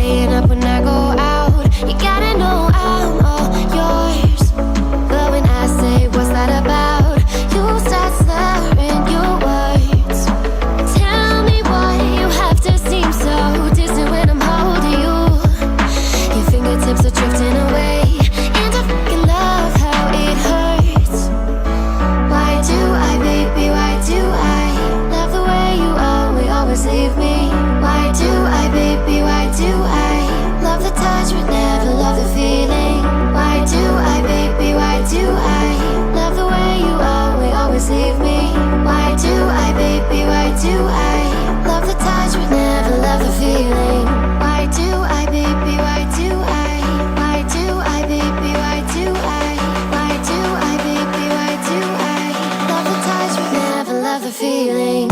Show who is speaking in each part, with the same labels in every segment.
Speaker 1: staying up when I go out. You gotta know I'm all yours. But when I say what's that about, you start slurring your words. Tell me why you have to seem so distant when I'm holding you. Your fingertips are drifting away, and I fucking love how it hurts. Why do I, baby, why do I love the way you always leave me? Why do I, baby, why do I love the touch but never love the feeling? Why do I, baby, why do I love the way you always leave me? Why do I, baby, why do I love the touch but never love the feeling? Why do I, baby, why do I? Why do I, baby, why do I? Why do I, baby, why do I love the touch but never love the feeling?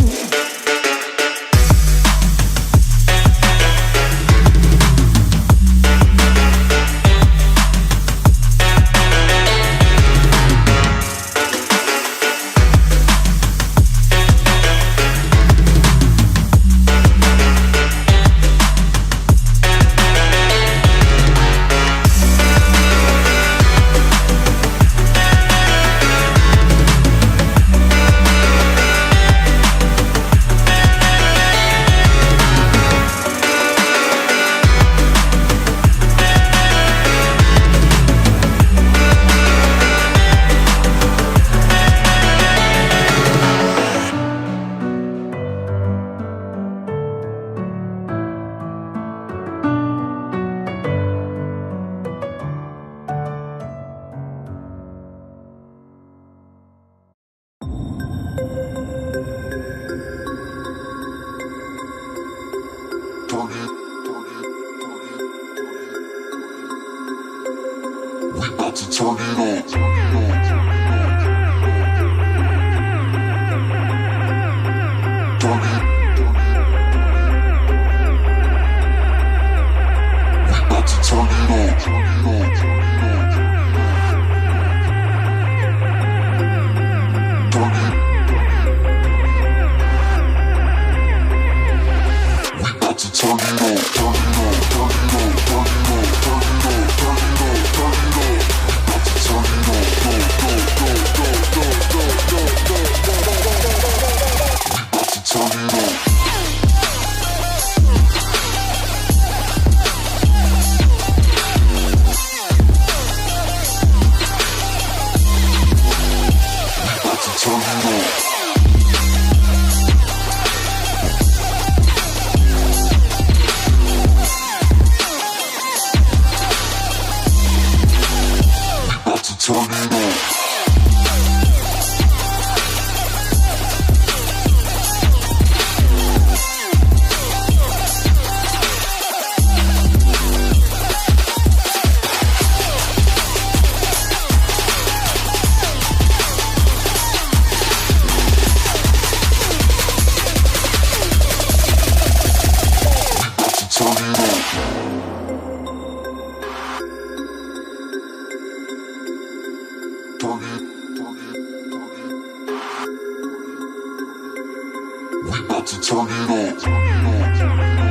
Speaker 2: We about to turn it up.